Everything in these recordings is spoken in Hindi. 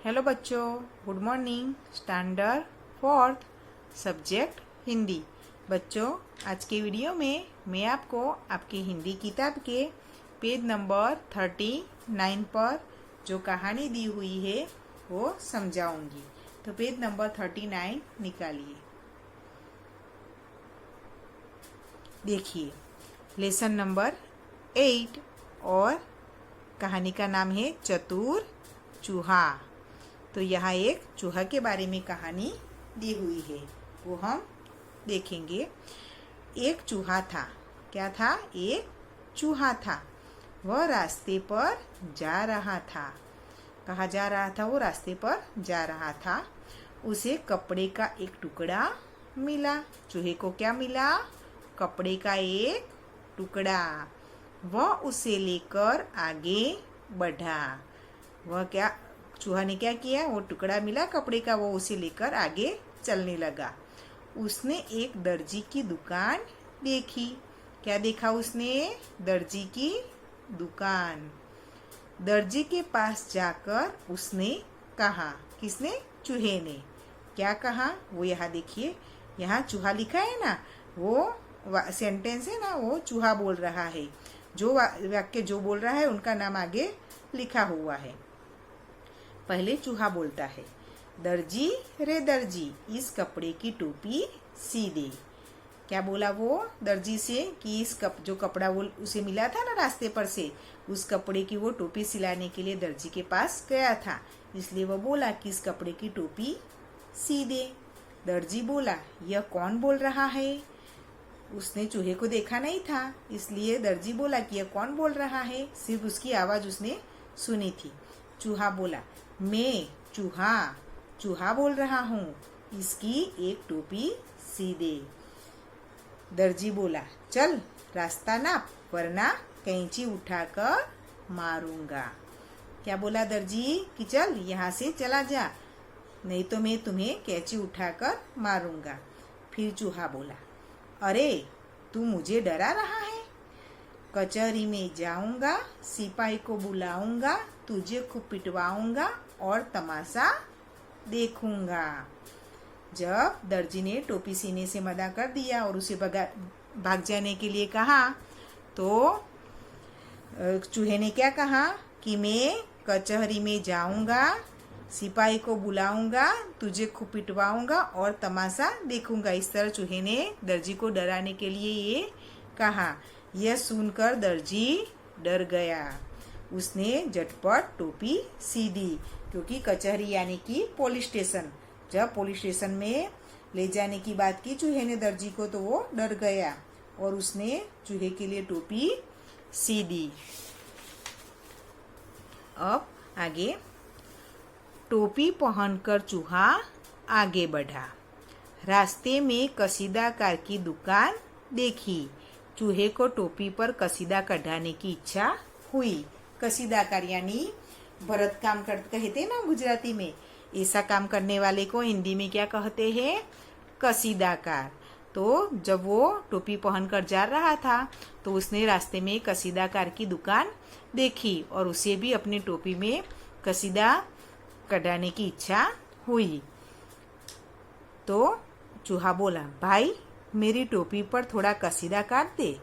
हेलो बच्चों, good morning. Standard fourth, subject Hindi. बच्चों, आज के वीडियो में मैं आपको आपकी हिंदी किताब के पेज नंबर 39 पर जो कहानी दी हुई है वो समझाऊंगी। तो पेज नंबर 39 निकालिए। देखिए, लेसन नंबर 8 और कहानी का नाम है चतुर चूहा। तो यहाँ एक चूहा के बारे में कहानी दी हुई है, वो हम देखेंगे। एक चूहा था। क्या था? एक चूहा था। वह रास्ते पर जा रहा था। कहाँ जा रहा था? वो रास्ते पर जा रहा था। उसे कपड़े का एक टुकड़ा मिला। चूहे को क्या मिला? कपड़े का एक टुकड़ा। वह उसे लेकर आगे बढ़ा। वह क्या, चूहा ने क्या किया? वो टुकड़ा मिला कपड़े का, वो उसे लेकर आगे चलने लगा। उसने एक दर्जी की दुकान देखी। क्या देखा उसने? दर्जी की दुकान। दर्जी के पास जाकर उसने कहा। किसने? चूहे ने। क्या कहा? वो यहाँ देखिए, यहाँ चूहा लिखा है ना, वो सेंटेंस है ना, वो चूहा बोल रहा है। जो वाक्य जो बोल रहा है उनका नाम आगे लिखा हुआ है। पहले चूहा बोलता है, दर्जी रे दर्जी, इस कपड़े की टोपी सी दे। क्या बोला वो दर्जी से? कि इस जो कपड़ा वो उसे मिला था ना रास्ते पर से, उस कपड़े की वो टोपी सिलाने के लिए दर्जी के पास गया था। इसलिए वो बोला कि इस कपड़े की टोपी सी दे। दर्जी बोला, यह कौन बोल रहा है? उसने चूहे को देखा नहीं था, इसलिए दर्जी बोला कि यह कौन बोल रहा है। सिर्फ उसकी आवाज उसने सुनी थी। चूहा बोला, मैं चूहा बोल रहा हूँ, इसकी एक टोपी सी दे। दर्जी बोला, चल रास्ता नाप, वरना कैंची उठाकर मारूंगा। क्या बोला दर्जी? कि चल यहाँ से चला जा, नहीं तो मैं तुम्हें कैंची उठाकर मारूंगा। फिर चूहा बोला, अरे तू मुझे डरा रहा है? कचहरी में जाऊंगा, सिपाही को बुलाऊंगा, तुझे खूब पिटवाऊंगा और तमाशा देखूंगा। जब दर्जी ने टोपी सीने से मना कर दिया और उसे भाग जाने के लिए कहा, तो चूहे ने क्या कहा? कि मैं कचहरी में जाऊंगा, सिपाही को बुलाऊंगा, तुझे खूब पिटवाऊंगा और तमाशा देखूंगा। इस तरह चूहे ने दर्जी को डराने के लिए ये कहा। यह सुनकर दर्जी डर गया। उसने झटपट टोपी सी दी, क्योंकि कचहरी यानी कि पुलिस स्टेशन, जब पुलिस स्टेशन में ले जाने की बात की चूहे ने दर्जी को, तो वो डर गया और उसने चूहे के लिए टोपी सी दी। अब आगे, टोपी पहनकर चूहा आगे बढ़ा। रास्ते में कसीदाकार की दुकान देखी। चूहे को टोपी पर कसीदा कढ़ाने की इच्छा हुई। कसीदाकार यानी भरत काम कहते ना गुजराती में, ऐसा काम करने वाले को हिंदी में क्या कहते हैं? कसीदाकार। तो जब वो टोपी पहनकर जा रहा था, तो उसने रास्ते में कसीदाकार की दुकान देखी और उसे भी अपनी टोपी में कसीदा कढ़ाने की इच्छा हुई। तो चूहा बोला, भाई मेरी टोपी पर थोड़ा कसीदा काट दे।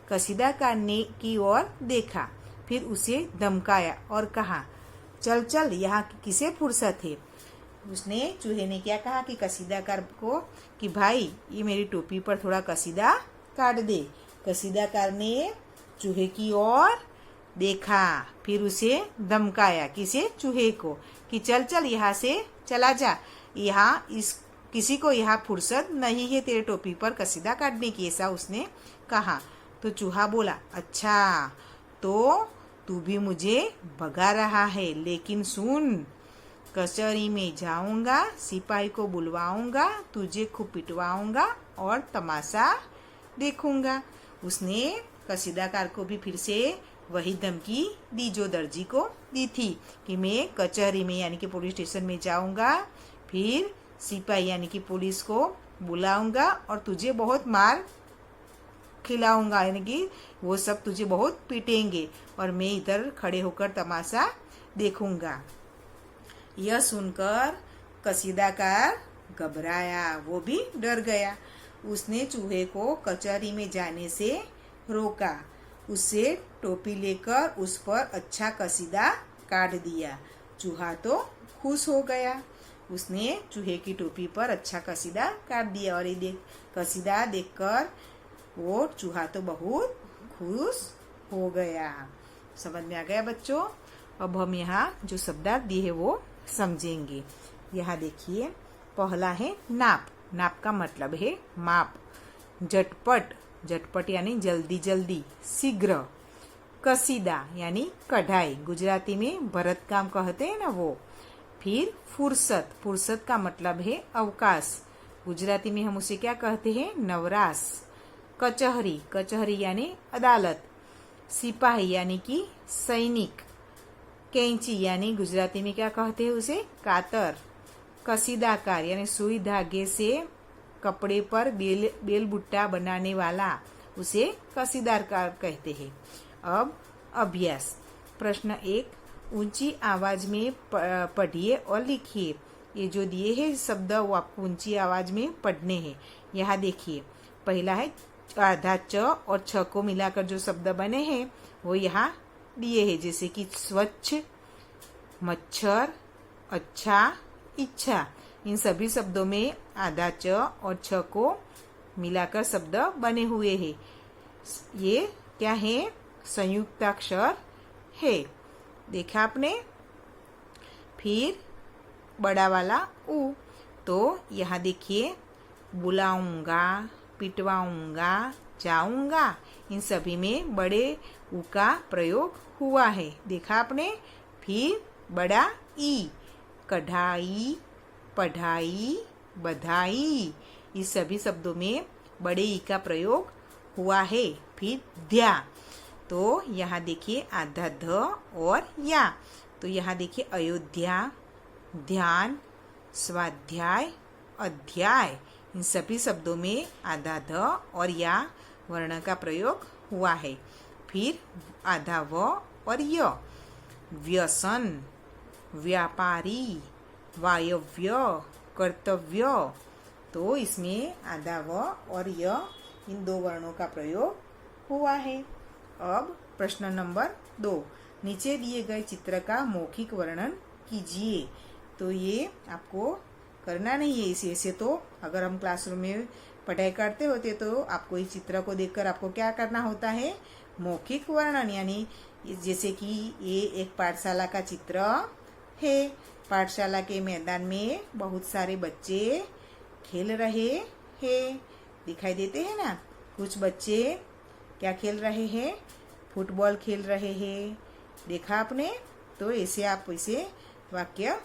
कसीदा काटने की ओर देखा, फिर उसे धमकाया और कहा, चल चल, यहाँ किसे फुर्सत है? उसने, चूहे ने क्या कहा कि कसीदाकार को कि भाई ये मेरी टोपी पर थोड़ा कसीदा काट दे। कसीदाकार ने चूहे की ओर देखा, फिर उसे धमकाया। किसे? चूहे को, कि चल चल यहाँ से चला जा, यहाँ किसी को यहाँ फुर्सत नहीं है तेरे टोपी पर कसीदा काटने की, ऐसा उसने कहा। तो चूहा बोला, अच्छा तो तू भी मुझे भगा रहा है, लेकिन सुन, कचहरी में जाऊंगा, सिपाही को बुलवाऊंगा, तुझे खूब पिटवाऊंगा और तमाशा देखूंगा। उसने कसीदाकार को भी फिर से वही धमकी दी जो दर्जी को दी थी, कि मैं कचहरी में यानी कि पुलिस स्टेशन में जाऊंगा, फिर सिपाही यानी कि पुलिस को बुलाऊंगा और तुझे बहुत मार खिलाऊंगा, यानी कि वो सब तुझे बहुत पीटेंगे और मैं इधर खड़े होकर तमाशा देखूंगा। यह सुनकर कसीदाकार घबराया, वो भी डर गया। उसने चूहे को कचहरी में जाने से रोका। उससे टोपी लेकर उस पर अच्छा कसीदा काट दिया। चूहा तो खुश हो गया। उसने चूहे की टोपी पर अच्छा कसीदा काट दिया और ये कसीदा देखकर वो चूहा तो बहुत खुश हो गया। समझ में आ गया बच्चों? अब हम यहाँ जो शब्दार्थ दिए है वो समझेंगे। यहाँ देखिए, पहला है नाप। नाप का मतलब है माप। झटपट, झटपट यानी जल्दी जल्दी, शीघ्र। कसीदा यानी कढ़ाई, गुजराती में भरत काम कहते हैं ना वो। फिर फुर्सत, फुर्सत का मतलब है अवकाश, गुजराती में हम उसे क्या कहते हैं? नवराश। कचहरी, कचहरी यानी अदालत। सिपाही यानी कि सैनिक। कैंची यानी गुजराती में क्या कहते हैं उसे? कातर। कसीदाकार यानी सुई धागे से कपड़े पर बेल बुट्टा बनाने वाला, उसे कसीदाकार कहते हैं। अब अभ्यास। प्रश्न 1, ऊंची आवाज में पढ़िए और लिखिए। ये जो दिए हैं शब्द वो आपको ऊंची आवाज में पढ़ने हैं। यहाँ देखिए, पहला है आधा च और छ को मिलाकर जो शब्द बने हैं वो यहाँ दिए हैं, जैसे कि स्वच्छ, मच्छर, अच्छा, इच्छा। इन सभी शब्दों में आधा च और छ को मिलाकर शब्द बने हुए हैं। ये क्या है? संयुक्ताक्षर है। देखा आपने? फिर बड़ा वाला ऊ, तो यहाँ देखिए, बुलाऊंगा, पिटवाऊंगा, जाऊंगा, इन सभी में बड़े ऊ का प्रयोग हुआ है। देखा आपने? फिर बड़ा ई, कढ़ाई, पढ़ाई, बधाई, इस सभी शब्दों में बड़े ई का प्रयोग हुआ है। फिर ध्या, तो यहाँ देखिए आधा ध और या, तो यहाँ देखिए अयोध्या, ध्यान, स्वाध्याय, अध्याय, इन सभी शब्दों में आधा ध और या वर्ण का प्रयोग हुआ है। फिर आधा व और य, व्यसन, व्यापारी, वायव्य, कर्तव्य, तो इसमें आधा व और य इन दो वर्णों का प्रयोग हुआ है। अब प्रश्न नंबर 2, नीचे दिए गए चित्र का मौखिक वर्णन कीजिए। तो ये आपको करना नहीं है। इसे ऐसे तो अगर हम क्लासरूम में पढ़ाई करते होते तो आपको इस चित्र को देखकर आपको क्या करना होता है? मौखिक वर्णन, यानी जैसे कि ये एक पाठशाला का चित्र है। पाठशाला के मैदान में बहुत सारे बच्चे खेल रहे हैं, दिखाई देते हैं ना। कुछ बच्चे क्या खेल रहे हैं? फुटबॉल खेल रहे हैं। देखा आपने? तो ऐसे आप इसे वाक्य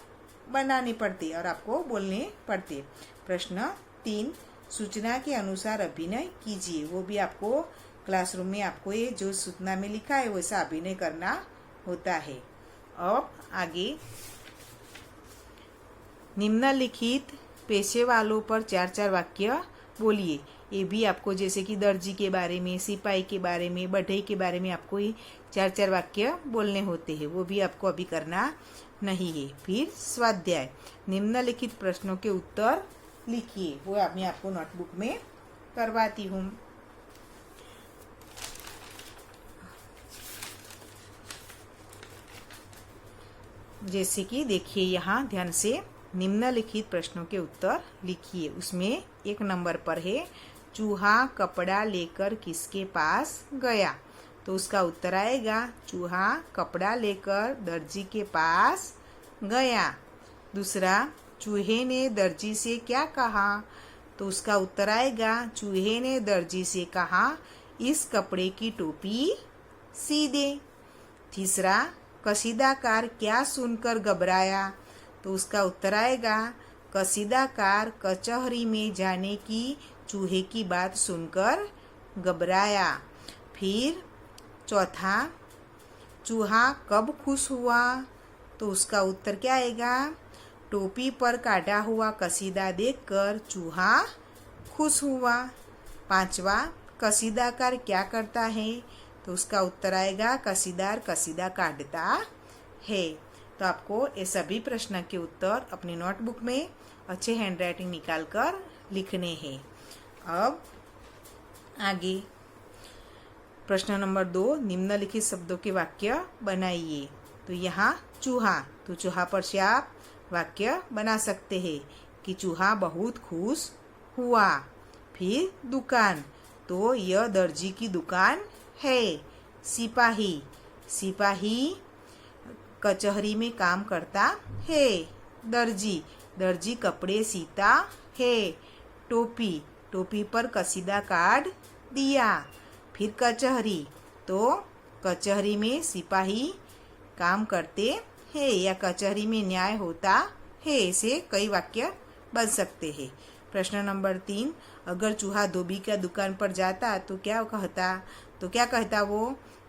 बनाने पड़ते और आपको बोलने पड़ते। प्रश्न 3, सूचना के अनुसार अभिनय कीजिए। वो भी आपको क्लासरूम में आपको ये जो सूचना में लिखा है वैसा अभिनय करना होता है। अब आगे, निम्नलिखित पेशे वालों पर 4-4 वाक्य बोलिए। ये भी आपको जैसे कि दर्जी के बारे में, सिपाही के बारे में, बढ़ई के बारे में आपको ये 4-4 वाक्य बोलने होते हैं। वो भी आपको अभी करना नहीं है। फिर स्वाध्याय, निम्नलिखित प्रश्नों के उत्तर लिखिए। वो मैं आपको नोटबुक में करवाती हूँ। जैसे कि देखिए यहाँ ध्यान से, निम्नलिखित प्रश्नों के उत्तर लिखिए। उसमें 1 नंबर पर है, चूहा कपड़ा लेकर किसके पास गया? तो उसका उत्तर आएगा, चूहा कपड़ा लेकर दर्जी के पास गया। दूसरा, चूहे ने दर्जी से क्या कहा? तो उसका उत्तर आएगा, चूहे ने दर्जी से कहा, इस कपड़े की टोपी सी दे। तीसरा, कसीदाकार क्या सुनकर घबराया? तो उसका उत्तर आएगा, कसीदाकार कचहरी में जाने की चूहे की बात सुनकर घबराया। फिर चौथा, चूहा कब खुश हुआ? तो उसका उत्तर क्या आएगा, टोपी पर काटा हुआ कसीदा देखकर चूहा खुश हुआ। पांचवा, कसीदाकार क्या करता है? तो उसका उत्तर आएगा, कसीदार कसीदा काटता है। तो आपको ये सभी प्रश्न के उत्तर अपनी नोटबुक में अच्छे हैंडराइटिंग निकाल कर लिखने हैं। अब आगे प्रश्न नंबर 2, निम्नलिखित शब्दों के वाक्य बनाइए। तो यहाँ चूहा, तो चूहा पर से आप वाक्य बना सकते हैं कि चूहा बहुत खुश हुआ। फिर दुकान, तो यह दर्जी की दुकान है। सिपाही, सिपाही कचहरी में काम करता है। दर्जी, दर्जी कपड़े सीता है। टोपी, टोपी पर कसीदा काट दिया। फिर कचहरी, तो कचहरी में सिपाही काम करते हैं या कचहरी में न्याय होता है। ऐसे कई वाक्य बन सकते हैं। प्रश्न नंबर 3, अगर चूहा धोबी का दुकान पर जाता तो क्या कहता? तो क्या कहता वो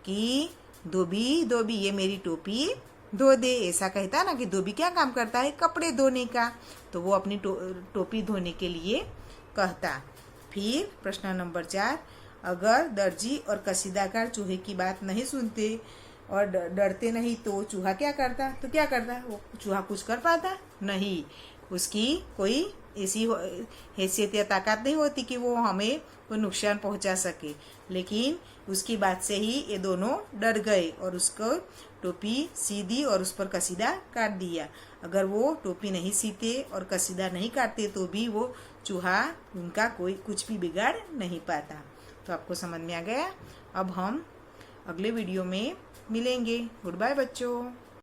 कि धोबी धोबी ये मेरी टोपी धो दे, ऐसा कहता ना कि धोबी क्या काम करता है? कपड़े धोने का, तो वो अपनी टोपी धोने के लिए कहता। फिर प्रश्न नंबर 4, अगर दर्जी और कसीदाकार चूहे की बात नहीं सुनते और डरते नहीं तो चूहा क्या करता? तो क्या करता? वो चूहा कुछ कर पाता नहीं, उसकी कोई ऐसी हैसियत या ताकत नहीं होती कि वो हमें कोई नुकसान पहुंचा सके। लेकिन उसकी बात से ही ये दोनों डर गए और उसको टोपी सी दी और उस पर कसीदा काट दिया। अगर वो टोपी नहीं सीते और कसीदा नहीं काटते तो भी वो चूहा उनका कोई कुछ भी बिगाड़ नहीं पाता। तो आपको समझ में आ गया। अब हम अगले वीडियो में मिलेंगे। गुड बाय बच्चों।